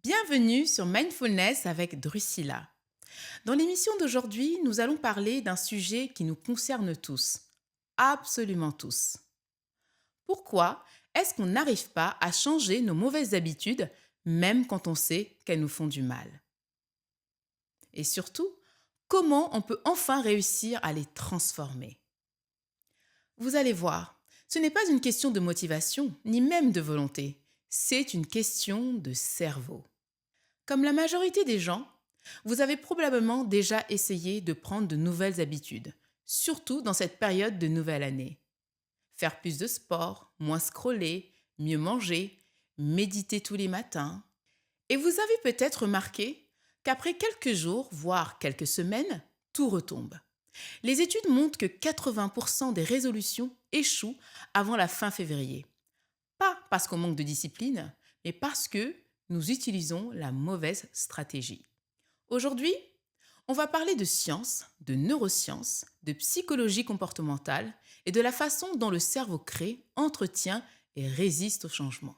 Bienvenue sur Mindfulness avec Drusilla. Dans l'émission d'aujourd'hui, nous allons parler d'un sujet qui nous concerne tous, absolument tous. Pourquoi est-ce qu'on n'arrive pas à changer nos mauvaises habitudes même quand on sait qu'elles nous font du mal? Et surtout, comment on peut enfin réussir à les transformer? Vous allez voir, ce n'est pas une question de motivation, ni même de volonté, c'est une question de cerveau. Comme la majorité des gens, vous avez probablement déjà essayé de prendre de nouvelles habitudes, surtout dans cette période de nouvelle année. Faire plus de sport, moins scroller, mieux manger, méditer tous les matins. Et vous avez peut-être remarqué qu'après quelques jours, voire quelques semaines, tout retombe. Les études montrent que 80% des résolutions échouent avant la fin février. Pas parce qu'on manque de discipline, mais parce que nous utilisons la mauvaise stratégie. Aujourd'hui, on va parler de science, de neurosciences, de psychologie comportementale et de la façon dont le cerveau crée, entretient et résiste au changement.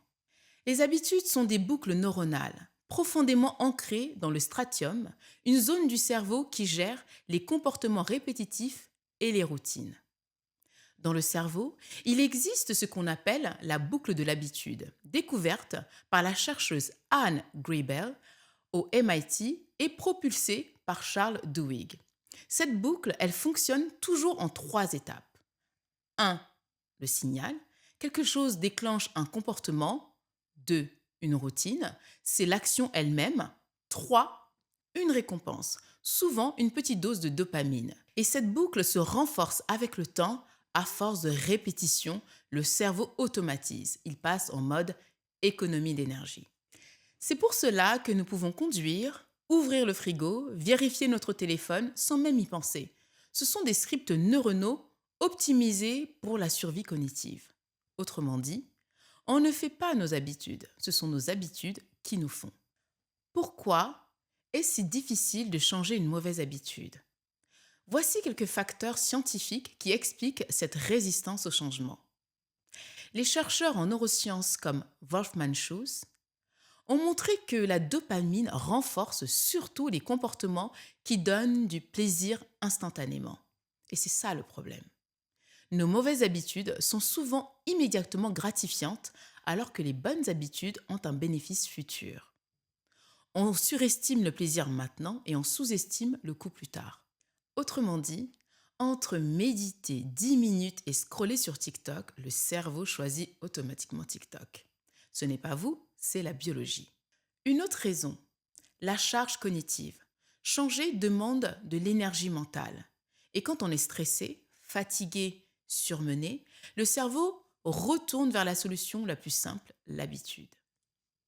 Les habitudes sont des boucles neuronales profondément ancrées dans le stratium, une zone du cerveau qui gère les comportements répétitifs et les routines. Dans le cerveau, il existe ce qu'on appelle la boucle de l'habitude, découverte par la chercheuse Anne Gribel au MIT et propulsée par Charles Duhigg. Cette boucle, elle fonctionne toujours en trois étapes. 1. Le signal. Quelque chose déclenche un comportement. 2. Une routine. C'est l'action elle-même. 3. Une récompense. Souvent une petite dose de dopamine. Et cette boucle se renforce avec le temps. À force de répétition, le cerveau automatise. Il passe en mode économie d'énergie. C'est pour cela que nous pouvons conduire, ouvrir le frigo, vérifier notre téléphone sans même y penser. Ce sont des scripts neuronaux optimisés pour la survie cognitive. Autrement dit, on ne fait pas nos habitudes, ce sont nos habitudes qui nous font. Pourquoi est-ce si difficile de changer une mauvaise habitude? Voici quelques facteurs scientifiques qui expliquent cette résistance au changement. Les chercheurs en neurosciences comme Wolfman Schultz ont montré que la dopamine renforce surtout les comportements qui donnent du plaisir instantanément. Et c'est ça le problème. Nos mauvaises habitudes sont souvent immédiatement gratifiantes alors que les bonnes habitudes ont un bénéfice futur. On surestime le plaisir maintenant et on sous-estime le coût plus tard. Autrement dit, entre méditer 10 minutes et scroller sur TikTok, le cerveau choisit automatiquement TikTok. Ce n'est pas vous, c'est la biologie. Une autre raison, la charge cognitive. Changer demande de l'énergie mentale. Et quand on est stressé, fatigué, surmené, le cerveau retourne vers la solution la plus simple, l'habitude.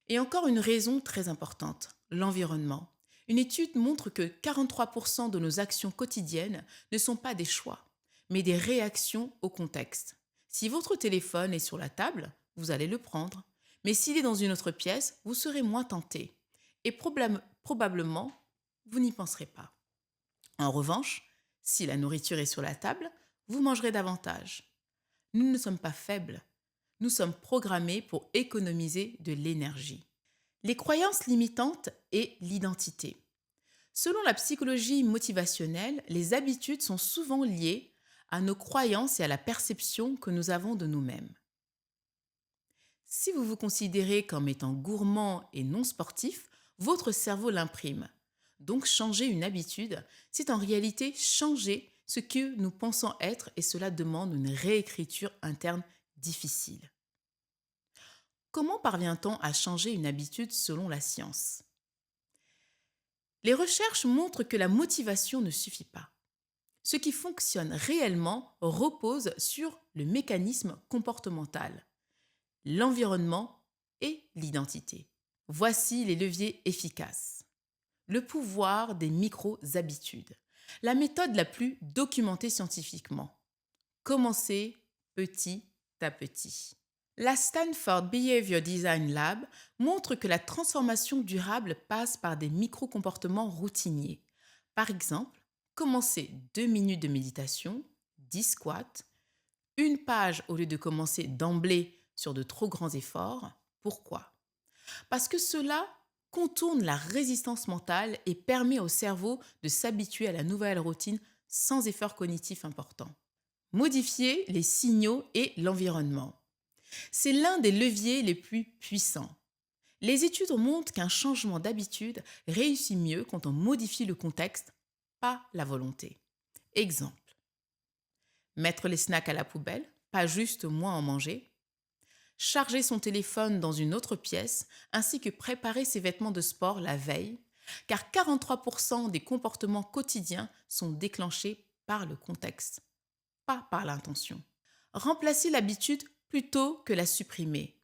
Et encore une raison très importante, l'environnement. Une étude montre que 43% de nos actions quotidiennes ne sont pas des choix, mais des réactions au contexte. Si votre téléphone est sur la table, vous allez le prendre. Mais s'il est dans une autre pièce, vous serez moins tenté. Et probablement, vous n'y penserez pas. En revanche, si la nourriture est sur la table, vous mangerez davantage. Nous ne sommes pas faibles. Nous sommes programmés pour économiser de l'énergie. Les croyances limitantes et l'identité. Selon la psychologie motivationnelle, les habitudes sont souvent liées à nos croyances et à la perception que nous avons de nous-mêmes. Si vous vous considérez comme étant gourmand et non sportif, votre cerveau l'imprime. Donc changer une habitude, c'est en réalité changer ce que nous pensons être et cela demande une réécriture interne difficile. Comment parvient-on à changer une habitude selon la science? Les recherches montrent que la motivation ne suffit pas. Ce qui fonctionne réellement repose sur le mécanisme comportemental, l'environnement et l'identité. Voici les leviers efficaces. Le pouvoir des micro-habitudes. La méthode la plus documentée scientifiquement. Commencer petit à petit. La Stanford Behavior Design Lab montre que la transformation durable passe par des micro-comportements routiniers. Par exemple, commencer 2 minutes de méditation, 10 squats, une page au lieu de commencer d'emblée sur de trop grands efforts. Pourquoi? Parce que cela contourne la résistance mentale et permet au cerveau de s'habituer à la nouvelle routine sans effort cognitif important. Modifier les signaux et l'environnement. C'est l'un des leviers les plus puissants. Les études montrent qu'un changement d'habitude réussit mieux quand on modifie le contexte, pas la volonté. Exemple. Mettre les snacks à la poubelle, pas juste moins en manger. Charger son téléphone dans une autre pièce, ainsi que préparer ses vêtements de sport la veille, car 43% des comportements quotidiens sont déclenchés par le contexte, pas par l'intention. Remplacer l'habitude plutôt que la supprimer.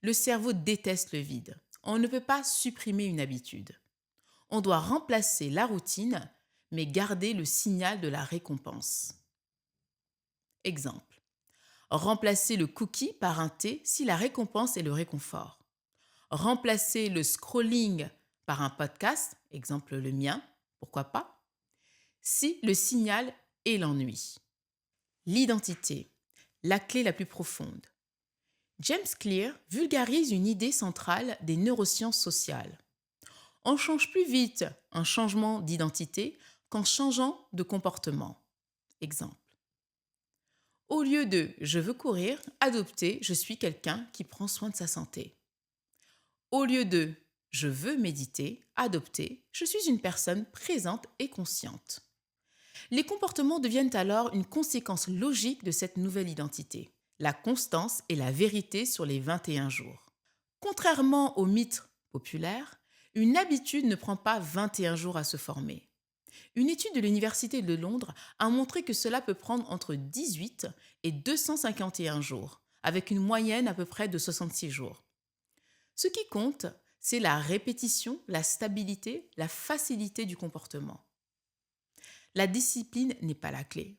Le cerveau déteste le vide. On ne peut pas supprimer une habitude. On doit remplacer la routine, mais garder le signal de la récompense. Exemple. Remplacer le cookie par un thé si la récompense est le réconfort. Remplacer le scrolling par un podcast, exemple le mien, pourquoi pas, si le signal est l'ennui. L'identité, la clé la plus profonde. James Clear vulgarise une idée centrale des neurosciences sociales. On change plus vite un changement d'identité qu'en changeant de comportement. Exemple. Au lieu de je veux courir, adopter je suis quelqu'un qui prend soin de sa santé. Au lieu de je veux méditer, adopter je suis une personne présente et consciente. Les comportements deviennent alors une conséquence logique de cette nouvelle identité. La constance est la vérité sur les 21 jours. Contrairement au mythe populaire, une habitude ne prend pas 21 jours à se former. Une étude de l'Université de Londres a montré que cela peut prendre entre 18 et 251 jours, avec une moyenne à peu près de 66 jours. Ce qui compte, c'est la répétition, la stabilité, la facilité du comportement. La discipline n'est pas la clé.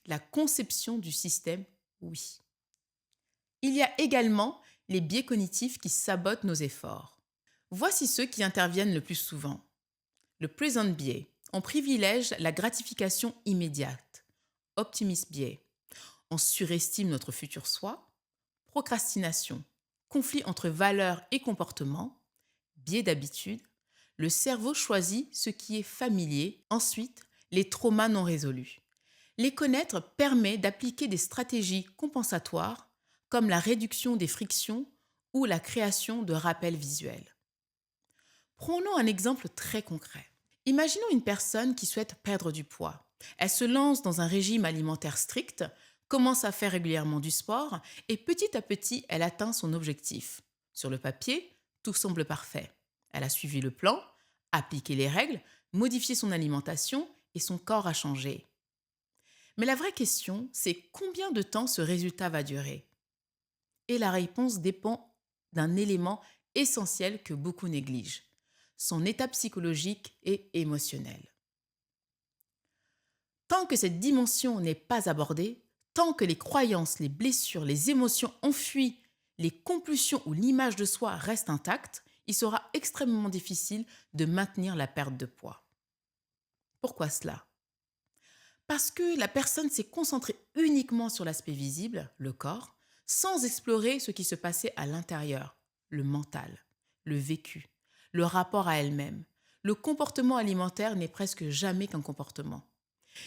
La conception du système, oui. Il y a également les biais cognitifs qui sabotent nos efforts. Voici ceux qui interviennent le plus souvent. Le present biais. On privilège la gratification immédiate. Optimist biais. On surestime notre futur soi. Procrastination. Conflit entre valeurs et comportements. Biais d'habitude. Le cerveau choisit ce qui est familier. Ensuite, les traumas non résolus. Les connaître permet d'appliquer des stratégies compensatoires comme la réduction des frictions ou la création de rappels visuels. Prenons un exemple très concret. Imaginons une personne qui souhaite perdre du poids. Elle se lance dans un régime alimentaire strict, commence à faire régulièrement du sport et petit à petit, elle atteint son objectif. Sur le papier, tout semble parfait. Elle a suivi le plan, appliqué les règles, modifié son alimentation et son corps a changé. Mais la vraie question, c'est combien de temps ce résultat va durer ? Et la réponse dépend d'un élément essentiel que beaucoup négligent, son état psychologique et émotionnel. Tant que cette dimension n'est pas abordée, tant que les croyances, les blessures, les émotions enfuies, les compulsions ou l'image de soi restent intactes, il sera extrêmement difficile de maintenir la perte de poids. Pourquoi cela ? Parce que la personne s'est concentrée uniquement sur l'aspect visible, le corps, sans explorer ce qui se passait à l'intérieur, le mental, le vécu, le rapport à elle-même. Le comportement alimentaire n'est presque jamais qu'un comportement.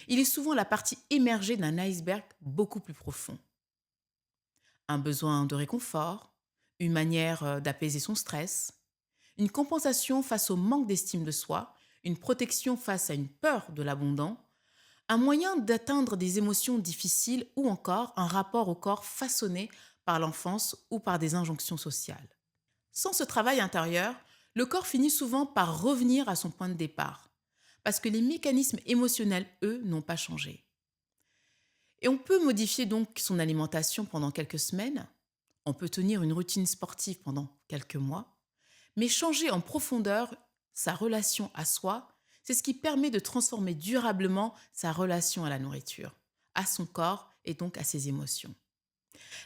Il est souvent la partie émergée d'un iceberg beaucoup plus profond. Un besoin de réconfort, une manière d'apaiser son stress, une compensation face au manque d'estime de soi, une protection face à une peur de l'abondant, un moyen d'atteindre des émotions difficiles ou encore un rapport au corps façonné par l'enfance ou par des injonctions sociales. Sans ce travail intérieur, le corps finit souvent par revenir à son point de départ, parce que les mécanismes émotionnels, eux, n'ont pas changé. Et on peut modifier donc son alimentation pendant quelques semaines, on peut tenir une routine sportive pendant quelques mois, mais changer en profondeur sa relation à soi, c'est ce qui permet de transformer durablement sa relation à la nourriture, à son corps et donc à ses émotions.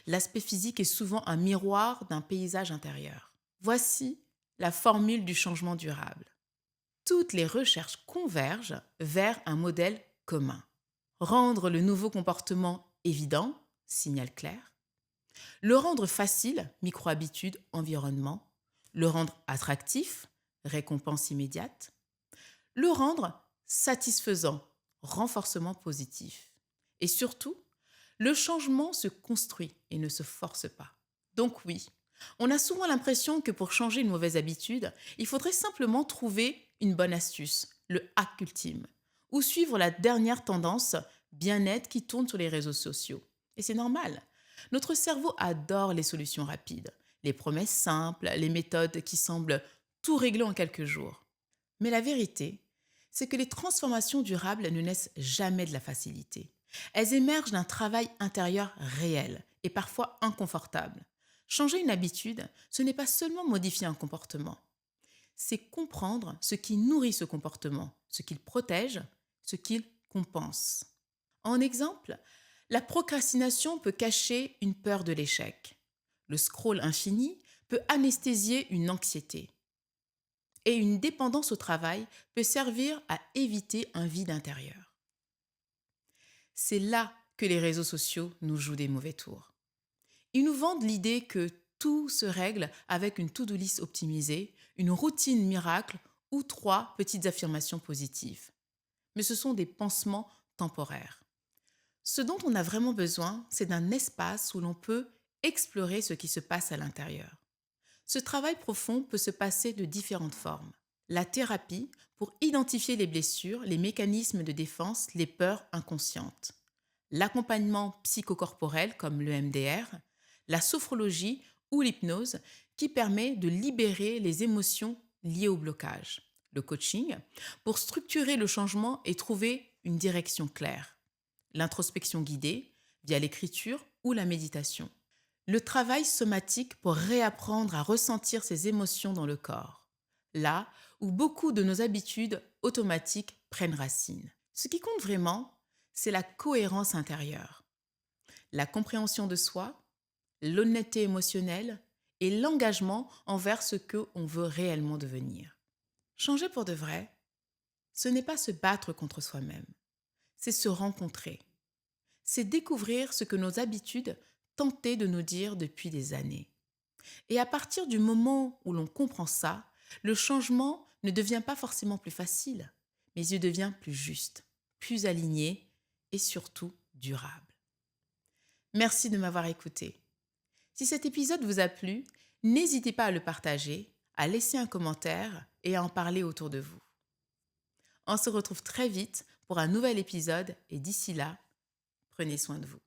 L'aspect physique est souvent un miroir d'un paysage intérieur. Voici la formule du changement durable. Toutes les recherches convergent vers un modèle commun. Rendre le nouveau comportement évident, signal clair. Le rendre facile, micro-habitude, environnement. Le rendre attractif, récompense immédiate. Le rendre satisfaisant, renforcement positif. Et surtout, le changement se construit et ne se force pas. Donc oui, on a souvent l'impression que pour changer une mauvaise habitude, il faudrait simplement trouver une bonne astuce, le hack ultime, ou suivre la dernière tendance bien-être qui tourne sur les réseaux sociaux. Et c'est normal. Notre cerveau adore les solutions rapides, les promesses simples, les méthodes qui semblent tout régler en quelques jours. Mais la vérité, c'est que les transformations durables ne naissent jamais de la facilité. Elles émergent d'un travail intérieur réel et parfois inconfortable. Changer une habitude, ce n'est pas seulement modifier un comportement, c'est comprendre ce qui nourrit ce comportement, ce qu'il protège, ce qu'il compense. En exemple, la procrastination peut cacher une peur de l'échec. Le scroll infini peut anesthésier une anxiété. Et une dépendance au travail peut servir à éviter un vide intérieur. C'est là que les réseaux sociaux nous jouent des mauvais tours. Ils nous vendent l'idée que tout se règle avec une to-do list optimisée, une routine miracle ou 3 petites affirmations positives. Mais ce sont des pansements temporaires. Ce dont on a vraiment besoin, c'est d'un espace où l'on peut explorer ce qui se passe à l'intérieur. Ce travail profond peut se passer de différentes formes. La thérapie pour identifier les blessures, les mécanismes de défense, les peurs inconscientes. L'accompagnement psychocorporel comme le MDR, la sophrologie ou l'hypnose qui permet de libérer les émotions liées au blocage. Le coaching pour structurer le changement et trouver une direction claire. L'introspection guidée via l'écriture ou la méditation. Le travail somatique pour réapprendre à ressentir ses émotions dans le corps. Là où beaucoup de nos habitudes automatiques prennent racine. Ce qui compte vraiment, c'est la cohérence intérieure, la compréhension de soi, l'honnêteté émotionnelle et l'engagement envers ce qu'on veut réellement devenir. Changer pour de vrai, ce n'est pas se battre contre soi-même, c'est se rencontrer. C'est découvrir ce que nos habitudes tentaient de nous dire depuis des années. Et à partir du moment où l'on comprend ça, le changement ne devient pas forcément plus facile, mais il devient plus juste, plus aligné et surtout durable. Merci de m'avoir écouté. Si cet épisode vous a plu, n'hésitez pas à le partager, à laisser un commentaire et à en parler autour de vous. On se retrouve très vite pour un nouvel épisode et d'ici là, prenez soin de vous.